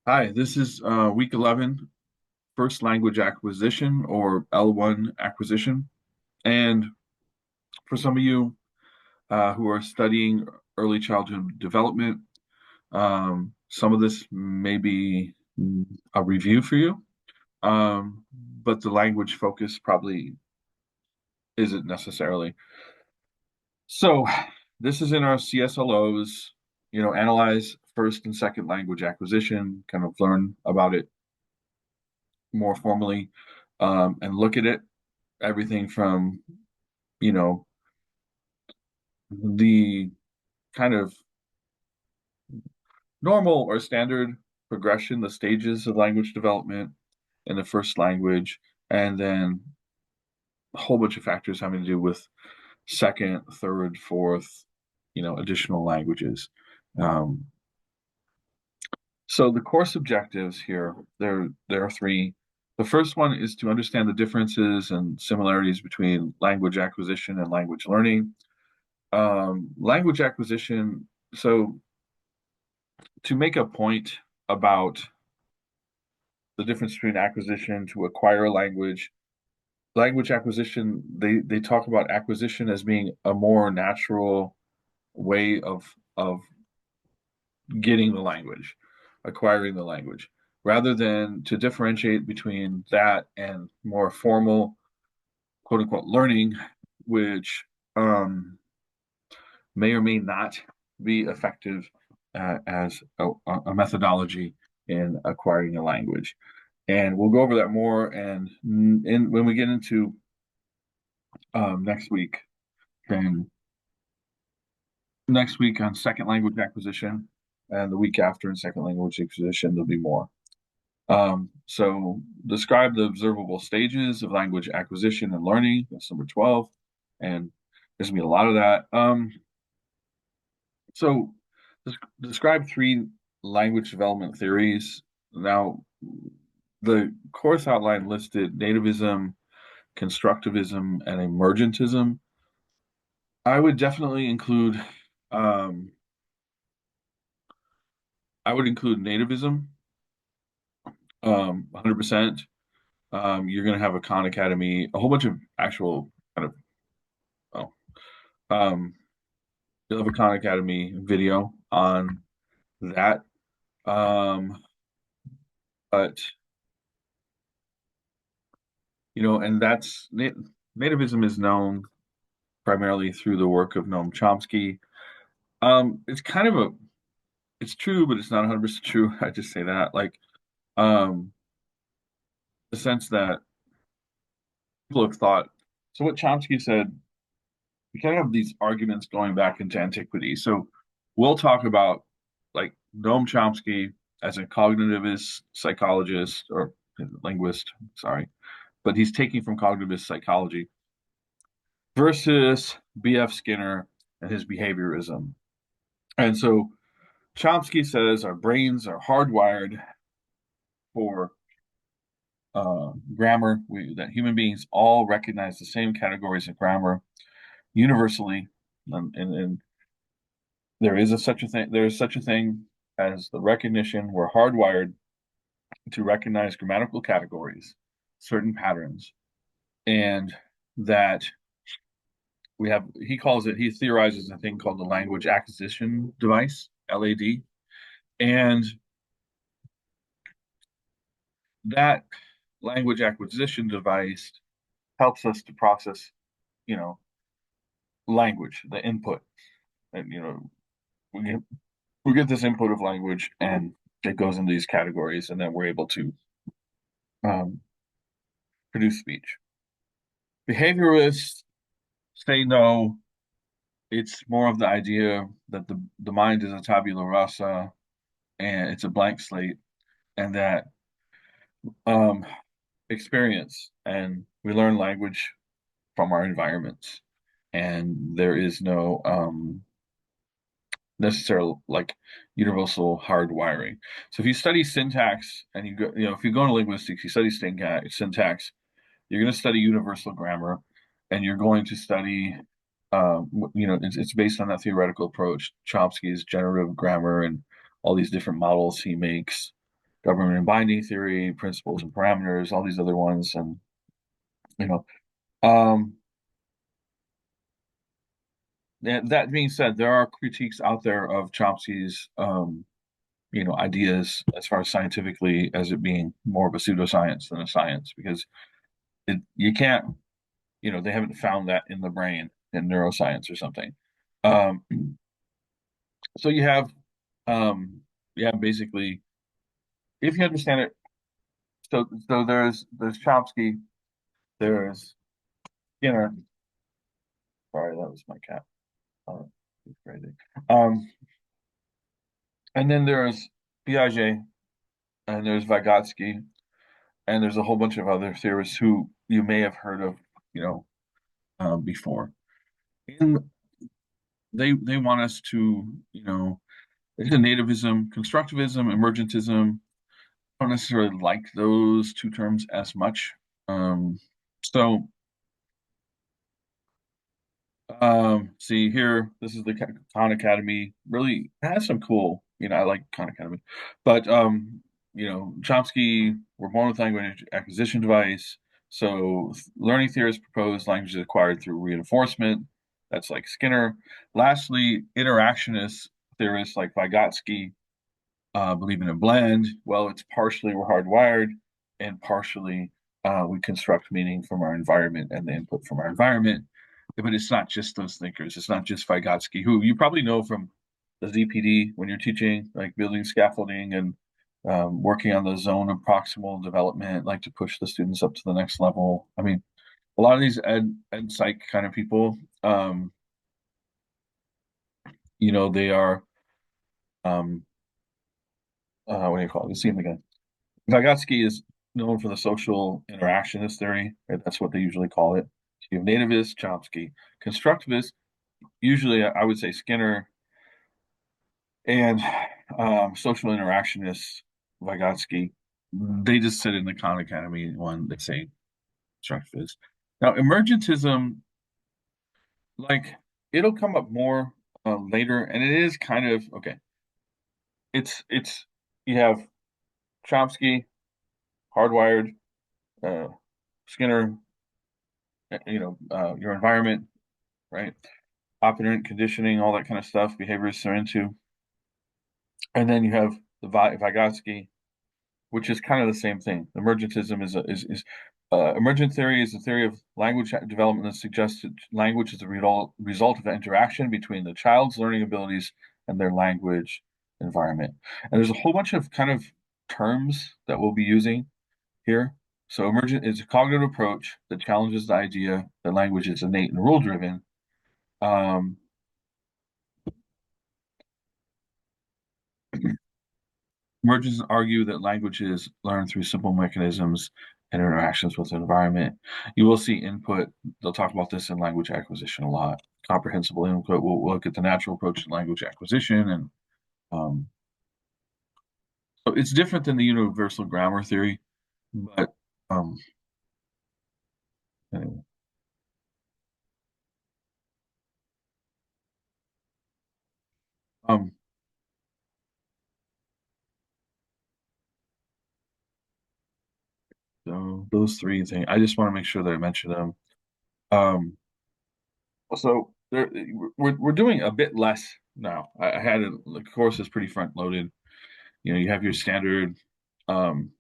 Hi, this is week 11, first language acquisition or L1 acquisition. And for some of you who are studying early childhood development, some of this may be a review for you, but the language focus probably isn't necessarily. So this is in our CSLOs, analyze first and second language acquisition, kind of learn about it more formally, and look at it everything from you know the kind of normal or standard progression, the stages of language development in the first language, and then a whole bunch of factors having to do with second, third, fourth, additional languages. Um, so the course objectives here, there are three. The first one is to understand the differences and similarities between language acquisition and language learning. Language acquisition. So to make a point about the difference between acquisition to acquire a language acquisition, they talk about acquisition as being a more natural way of getting the language, acquiring the language, rather than to differentiate between that and more formal quote unquote learning, which may or may not be effective as a methodology in acquiring a language. And we'll go over that more. And when we get into next week, then next week on second language acquisition, and the week after in second language acquisition, there'll be more. So describe the observable stages of language acquisition and learning. That's number 12. And there's gonna be a lot of that. So describe three language development theories. Now, the course outline listed nativism, constructivism, and emergentism. I would definitely include, um, I would include nativism, 100%. You're going to have a Khan Academy, a whole bunch of actual kind of, oh, um, you'll have a Khan Academy video on that. Um, but and nativism is known primarily through the work of Noam Chomsky. It's kind of it's true, but it's not 100% true. I just say that, like, um, the sense that people have thought. So what Chomsky said, we kind of have these arguments going back into antiquity. So we'll talk about like Noam Chomsky as a cognitivist psychologist or linguist, sorry, but he's taking from cognitivist psychology versus B.F. Skinner and his behaviorism. And so Chomsky says our brains are hardwired for grammar, that human beings all recognize the same categories of grammar universally. And there is such a thing as the recognition. We're hardwired to recognize grammatical categories, certain patterns, and that he theorizes a thing called the language acquisition device, LAD. And that language acquisition device helps us to process, you know, language, the input. And, we get, we get this input of language and it goes into these categories, and then we're able to um, produce speech. Behaviorists say no, it's more of the idea that the mind is a tabula rasa and it's a blank slate, and that um, experience and we learn language from our environments, and there is no necessarily like universal hardwiring. So if you study syntax and if you go into linguistics, you study syntax, you're going to study universal grammar, and you're going to study, it's based on that theoretical approach, Chomsky's generative grammar, and all these different models he makes. government and binding theory, principles and parameters, all these other ones, and you know, um, that being said, there are critiques out there of Chomsky's ideas as far as scientifically as it being more of a pseudoscience than a science because you can't, they haven't found that in the brain in neuroscience or something. Um, so basically, if you understand it, so there's Chomsky, there's Skinner. Sorry, that was my cat. Uh, he's crazy. Um, and then there's Piaget, and there's Vygotsky, and there's a whole bunch of other theorists who you may have heard of, you know, before. And they want us to, into nativism, constructivism, emergentism. I don't necessarily like those two terms as much. So see here, this is the Khan Academy. Really has some cool, I like Khan Academy, but Chomsky were born with language acquisition device. So learning theorists propose language is acquired through reinforcement. That's like Skinner. Lastly, interactionist theorists like Vygotsky believe in a blend. Well, it's partially we're hardwired, and partially we construct meaning from our environment and the input from our environment. But it's not just those thinkers. It's not just Vygotsky, who you probably know from the ZPD when you're teaching, like building scaffolding and working on the zone of proximal development, like to push the students up to the next level. I mean, a lot of these ed psych kind of people, they are, what do you call it? Let's see them again. Vygotsky is known for the social interactionist theory, right? That's what they usually call it. So you have nativist, Chomsky, constructivist, usually I would say Skinner, and social interactionist, Vygotsky. They just sit in the Khan Academy one, they say constructivist. Now, emergentism, like, it'll come up more later, and it is kind of okay. It's you have Chomsky, hardwired, uh, Skinner, your environment, right? Operant conditioning, all that kind of stuff, behaviorists are into. And then you have the Vygotsky, which is kind of the same thing. Emergentism is emergent theory is a theory of language development that suggests that language is a result of interaction between the child's learning abilities and their language environment. And there's a whole bunch of kind of terms that we'll be using here. So emergent is a cognitive approach that challenges the idea that language is innate and rule driven. Um, Emergents argue that language is learned through simple mechanisms and interactions with the environment. You will see input. They'll talk about this in language acquisition a lot. Comprehensible input. We'll look at the natural approach to language acquisition, and um, so it's different than the universal grammar theory. But um, anyway, um, so those three things. I just want to make sure that I mention them. Um, so we're doing a bit less now. I had the course is pretty front loaded. You have your standard. Um,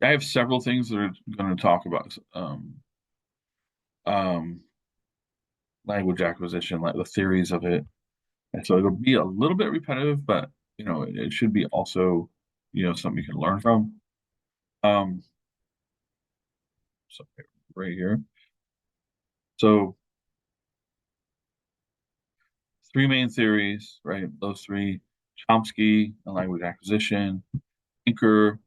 I have several things that are going to talk about um, language acquisition, like the theories of it, and so it'll be a little bit repetitive, but it should be also something you can learn from. Um, so right here. So three main theories, right? Those three: Chomsky and language acquisition, Tinker.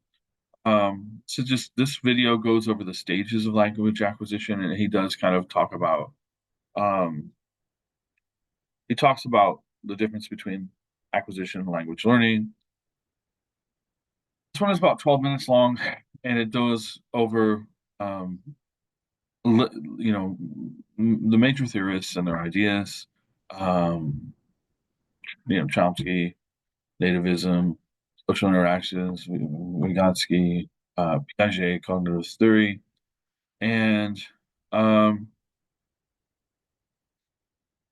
So just this video goes over the stages of language acquisition, and he does kind of talk about um, he talks about the difference between acquisition and language learning. This one is about 12 minutes long, and it goes over, um, you know, the major theorists and their ideas. Um, Chomsky, nativism. social interactions, Vygotsky, Piaget, cognitive theory, and um,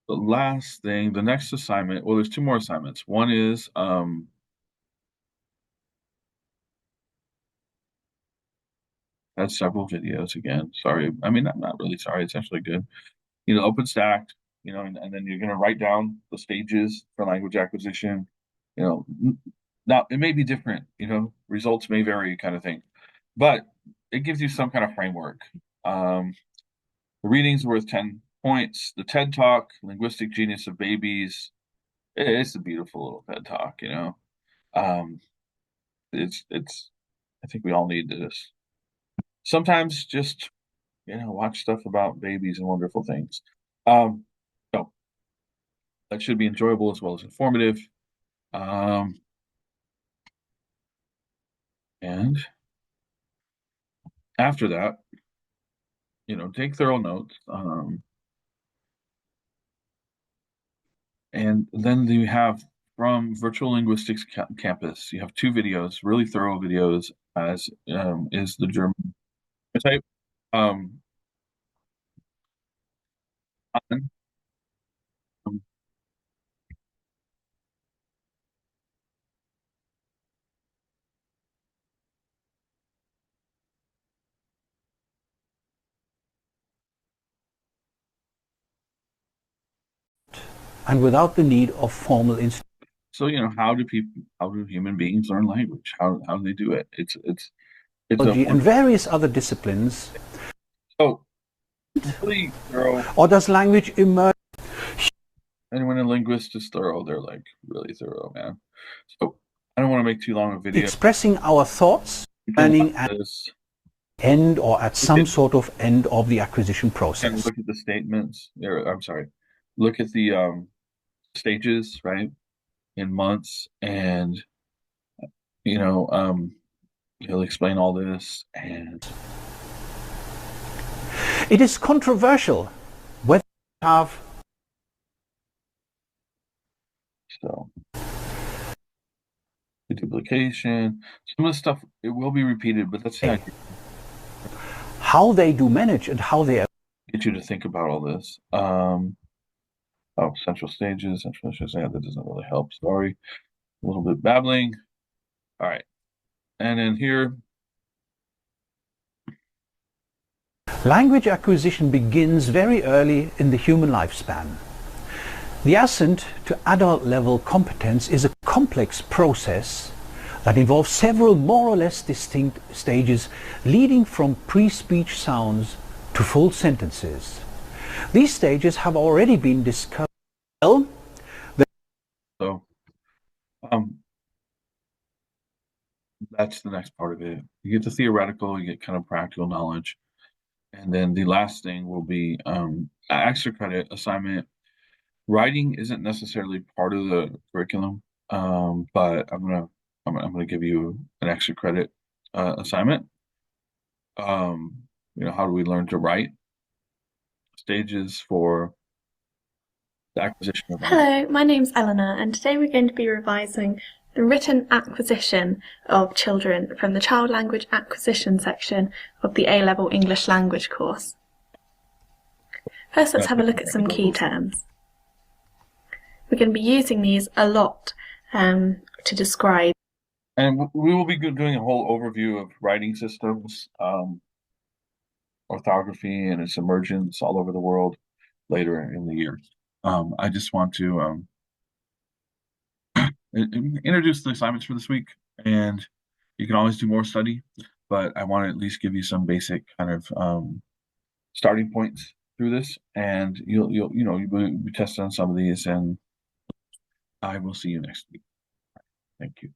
the last thing, the next assignment. Well, there's two more assignments. One is has several videos again. Sorry, I mean I'm not really sorry. It's actually good. Open stacked. And then you're going to write down the stages for language acquisition. You know, now it may be different. Results may vary, kind of thing, but it gives you some kind of framework. Um, the reading's worth 10 points. The TED Talk, Linguistic Genius of Babies. It's a beautiful little TED Talk. Um, it's. I think we all need this. Sometimes just watch stuff about babies and wonderful things. Um, so that should be enjoyable as well as informative. Um, and after that, take thorough notes. And then you have from Virtual Linguistics Campus, you have two videos, really thorough videos, as is the German type. Um, and without the need of formal instruction. So, how do human beings learn language? How do they do it? It's a And various other disciplines. so really thorough. Or does language emerge? And when a linguist is thorough, they're like really thorough, man. So I don't want to make too long a video. Expressing our thoughts, learning at end or at some sort of end of the acquisition process. And look at the statements. I'm sorry. Look at the stages, right? In months, and he'll explain all this, and it is controversial whether we have the duplication. Some of the stuff it will be repeated, but that's not how they do manage and how they get you to think about all this. Central stages, yeah, that doesn't really help. Sorry, a little bit babbling. All right, and then here. Language acquisition begins very early in the human lifespan. The ascent to adult level competence is a complex process that involves several more or less distinct stages leading from pre-speech sounds to full sentences. These stages have already been discussed. That's the next part of it. You get the theoretical, you get kind of practical knowledge. And then the last thing will be extra credit assignment. Writing isn't necessarily part of the curriculum, but I'm gonna give you an extra credit assignment. How do we learn to write? Stages for the acquisition of language. Hello, my name's Eleanor, and today we're going to be revising the written acquisition of children from the Child Language Acquisition section of the A-Level English Language course. First, let's have a look at some key terms. We're going to be using these a lot to describe. And we will be doing a whole overview of writing systems, orthography and its emergence all over the world later in the year. I just want to introduce the assignments for this week, and you can always do more study, but I want to at least give you some basic kind of starting points through this, and you'll be tested on some of these, and I will see you next week. Thank you.